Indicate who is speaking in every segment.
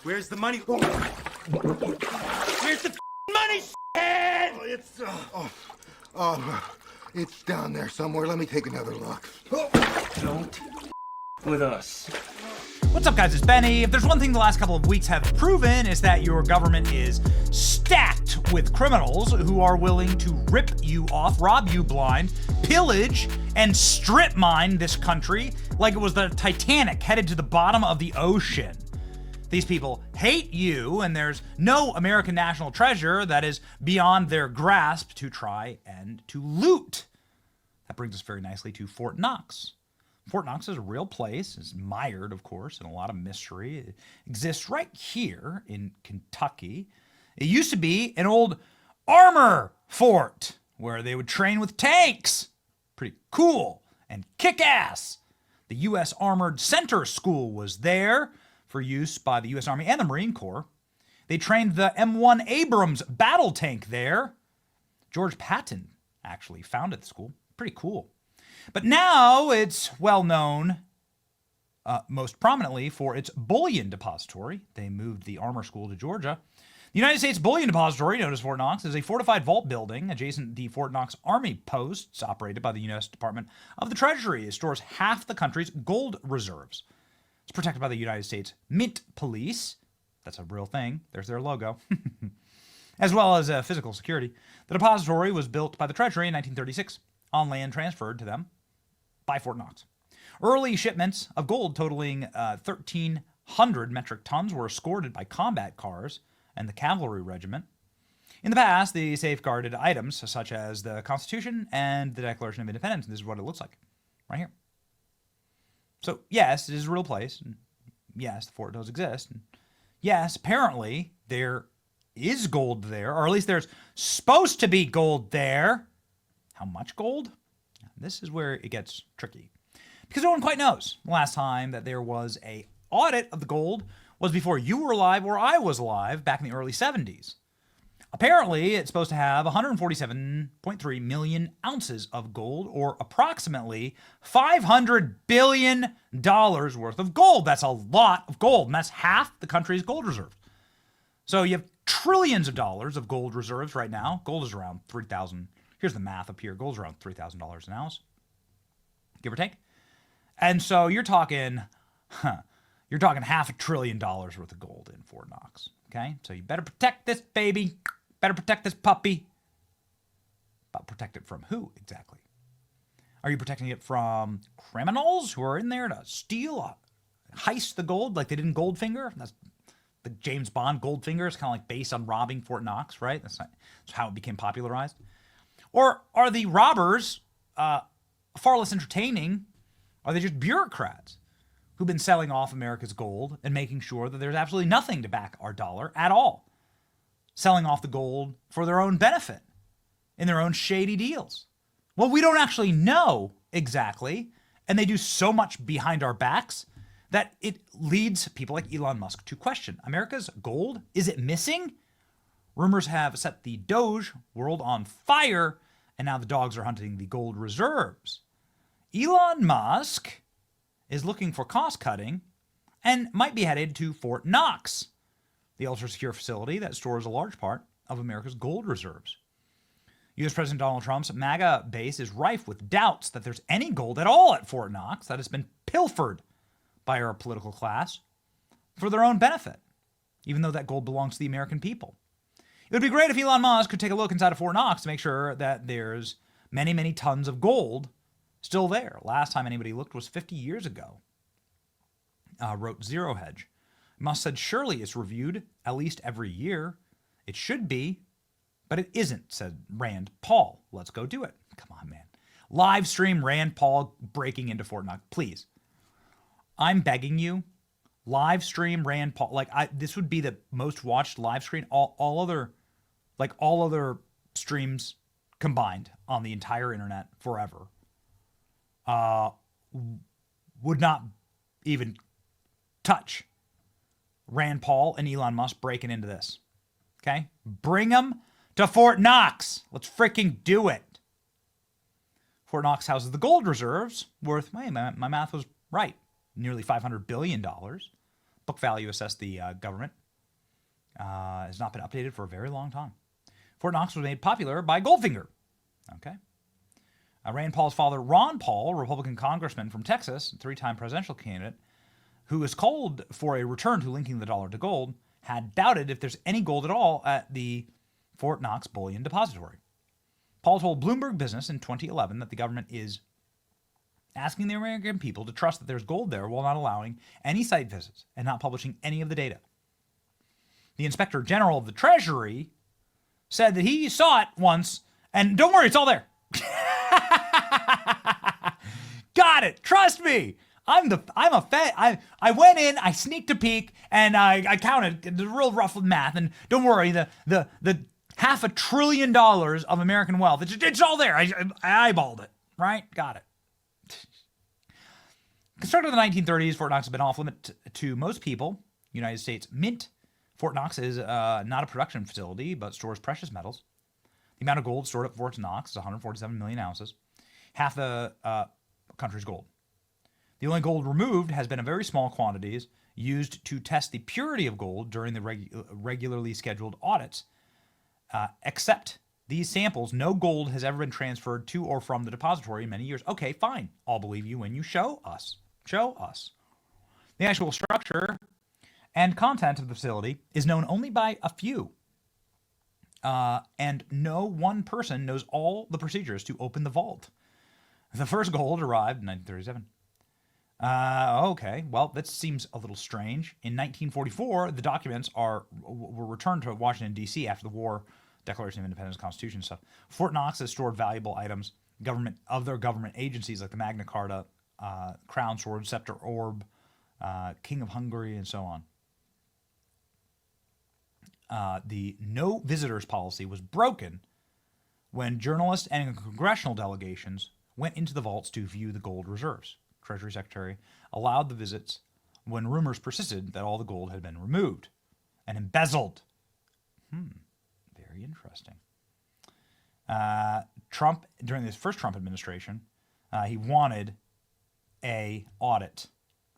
Speaker 1: Where's the money? Where's the money,
Speaker 2: It's down there somewhere. Let me take another look.
Speaker 1: Don't with us.
Speaker 3: What's up, guys? It's Benny. If there's one thing the last couple of weeks have proven, is that your government is stacked with criminals who are willing to rip you off, rob you blind, pillage, and strip mine this country like it was the Titanic headed to the bottom of the ocean. These people hate you, and there's no American national treasure that is beyond their grasp to try and to loot. That brings us very nicely to Fort Knox. Fort Knox is a real place. It's mired, of course, in a lot of mystery. It exists right here in Kentucky. It used to be an old armor fort where they would train with tanks. Pretty cool and kick-ass. The U.S. Armored Center School was there for use by the U.S. Army and the Marine Corps. They trained the M1 Abrams battle tank there. George Patton actually founded the school. Pretty cool. But now it's well known most prominently for its bullion depository. They moved the armor school to Georgia. The United States Bullion Depository, known as Fort Knox, is a fortified vault building adjacent to the Fort Knox Army posts operated by the U.S. Department of the Treasury. It stores half the country's gold reserves. It's protected by the United States Mint Police. That's a real thing. There's their logo. As well as physical security. The depository was built by the Treasury in 1936 on land transferred to them by Fort Knox. Early shipments of gold totaling 1,300 metric tons were escorted by combat cars and the cavalry regiment. In the past, they safeguarded items such as the Constitution and the Declaration of Independence. And this is what it looks like right here. So, yes, it is a real place. And yes, the fort does exist. And yes, apparently there is gold there, or at least there's supposed to be gold there. How much gold? This is where it gets tricky. Because no one quite knows. The last time that there was a audit of the gold was before you were alive or I was alive back in the early 70s. Apparently, it's supposed to have 147.3 million ounces of gold, or approximately $500 billion worth of gold. That's a lot of gold, and that's half the country's gold reserve. So you have trillions of dollars of gold reserves right now. Gold is around 3,000. Here's the math up here. Gold's around $3,000 an ounce, give or take. And so you're talking $500 billion worth of gold in Fort Knox. Okay, so you better protect this baby. Better protect this puppy. But protect it from who exactly? Are you protecting it from criminals who are in there to steal, heist the gold like they did in Goldfinger? That's the James Bond Goldfinger. It's kind of like based on robbing Fort Knox, right? That's how it became popularized. Or are the robbers far less entertaining? Are they just bureaucrats who've been selling off America's gold and making sure that there's absolutely nothing to back our dollar at all? Selling off the gold for their own benefit in their own shady deals. Well, we don't actually know exactly, and they do so much behind our backs that it leads people like Elon Musk to question America's gold. Is it missing? Rumors have set the DOGE world on fire, and now the dogs are hunting the gold reserves. Elon Musk is looking for cost cutting and might be headed to Fort Knox, the ultra-secure facility that stores a large part of America's gold reserves. U.S. President Donald Trump's MAGA base is rife with doubts that there's any gold at all at Fort Knox that has been pilfered by our political class for their own benefit, even though that gold belongs to the American people. It would be great if Elon Musk could take a look inside of Fort Knox to make sure that there's many, many tons of gold still there. Last time anybody looked was 50 years ago, wrote Zero Hedge. Musk said surely it's reviewed at least every year. It should be, but it isn't, said Rand Paul. Let's go do it. Come on, man. Live stream Rand Paul breaking into Fort Knox. Please. I'm begging you. Live stream Rand Paul. This would be the most watched live stream. All other streams combined on the entire internet forever would not even touch Rand Paul and Elon Musk breaking into this. Okay? Bring them to Fort Knox. Let's freaking do it. Fort Knox houses the gold reserves worth, my math was right, nearly $500 billion. Book value assessed the government has not been updated for a very long time. Fort Knox was made popular by Goldfinger. Okay. Rand Paul's father, Ron Paul, Republican congressman from Texas, three-time presidential candidate, who has called for a return to linking the dollar to gold, had doubted if there's any gold at all at the Fort Knox Bullion Depository. Paul told Bloomberg Business in 2011 that the government is asking the American people to trust that there's gold there while not allowing any site visits and not publishing any of the data. The Inspector General of the Treasury said that he saw it once, and don't worry, it's all there. Got it. Trust me. I'm a Fed. I went in, I sneaked a peek, and I counted. The real rough with math, and don't worry, the $500 billion of American wealth, it's all there. I eyeballed it. Right? Got it. Constructed in the 1930s, Fort Knox has been off limit to most people. United States Mint. Fort Knox is not a production facility, but stores precious metals. The amount of gold stored at Fort Knox is 147 million ounces, half the country's gold. The only gold removed has been in very small quantities used to test the purity of gold during the regularly scheduled audits. Except these samples, no gold has ever been transferred to or from the depository in many years. Okay, fine. I'll believe you when you show us. Show us. The actual structure and content of the facility is known only by a few. And no one person knows all the procedures to open the vault. The first gold arrived in 1937. Okay, well, that seems a little strange. In 1944, the documents were returned to Washington, D.C. after the war, Declaration of Independence, Constitution stuff. Fort Knox has stored valuable items of their government agencies like the Magna Carta, Crown Sword, Scepter Orb, King of Hungary, and so on. The no visitors policy was broken when journalists and congressional delegations went into the vaults to view the gold reserves. Treasury Secretary allowed the visits when rumors persisted that all the gold had been removed and embezzled. Very interesting. Trump, during this first Trump administration, he wanted a audit.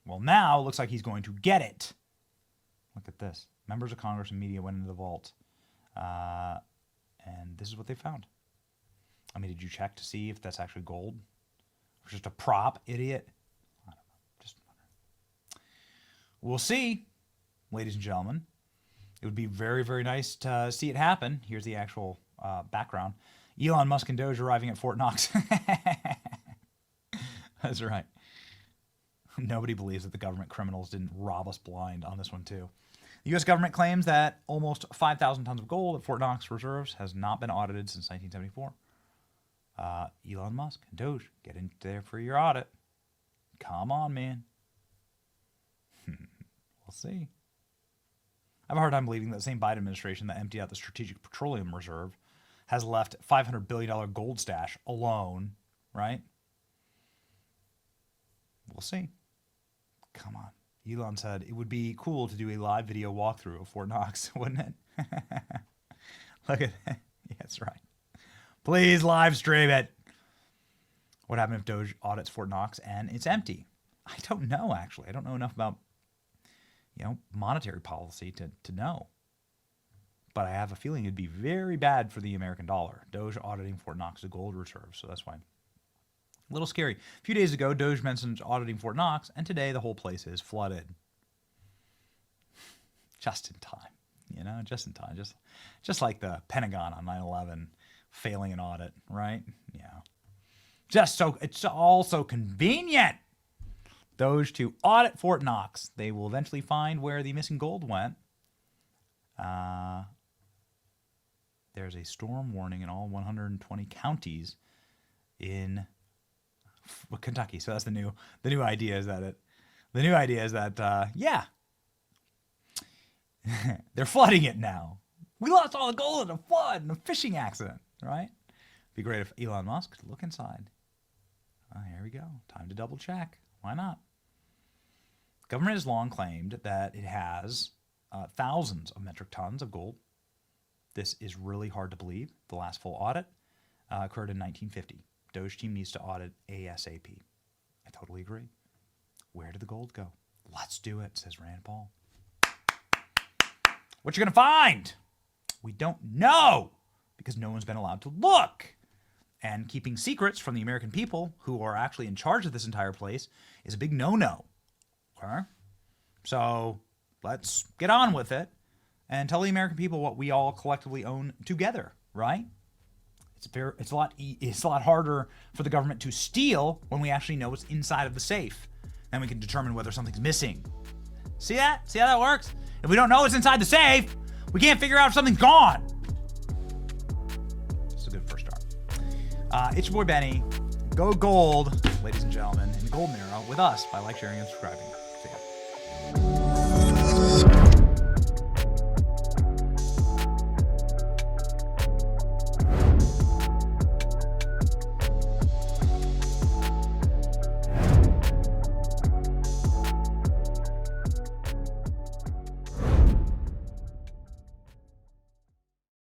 Speaker 3: Well, now it looks like he's going to get it. Look at this. Members of Congress and media went into the vault, and this is what they found. I mean, did you check to see if that's actually gold? Or just a prop, idiot? I don't know. Just wondering. We'll see, ladies and gentlemen. It would be very, very nice to see it happen. Here's the actual background. Elon Musk and DOGE arriving at Fort Knox. That's right. Nobody believes that the government criminals didn't rob us blind on this one, too. The U.S. government claims that almost 5,000 tons of gold at Fort Knox reserves has not been audited since 1974. Elon Musk and DOGE, get in there for your audit. Come on, man. We'll see. I have a hard time believing that the same Biden administration that emptied out the Strategic Petroleum Reserve has left $500 billion gold stash alone, right? We'll see. Come on. Elon said it would be cool to do a live video walkthrough of Fort Knox, wouldn't it? Look at that. Yeah, that's right. Please live stream it. What happened if DOGE audits Fort Knox and it's empty? I don't know, actually. I don't know enough about, monetary policy to know. But I have a feeling it'd be very bad for the American dollar. DOGE auditing Fort Knox, a gold reserve, so that's why. A little scary. A few days ago, DOGE mentioned auditing Fort Knox, and today the whole place is flooded. Just in time, just in time. Just like the Pentagon on 9/11 failing an audit, right? Yeah. It's all so convenient. DOGE to audit Fort Knox. They will eventually find where the missing gold went. There's a storm warning in all 120 counties in Kentucky. So that's the new idea is that they're flooding it now. We lost all the gold in a flood in a fishing accident, right? Be great if Elon Musk could look inside. Here we go. Time to double check. Why not? Government has long claimed that it has thousands of metric tons of gold. This is really hard to believe. The last full audit occurred in 1950. DOGE team needs to audit ASAP. I totally agree. Where did the gold go? Let's do it, says Rand Paul. What you're going to find? We don't know because no one's been allowed to look. And keeping secrets from the American people who are actually in charge of this entire place is a big no-no. Okay? So let's get on with it and tell the American people what we all collectively own together, right? It's a lot harder for the government to steal when we actually know what's inside of the safe. Then we can determine whether something's missing. See that? See how that works? If we don't know what's inside the safe, we can't figure out if something's gone. It's a good first start. It's your boy Benny. Go gold, ladies and gentlemen, in the golden era with us by like, sharing, and subscribing.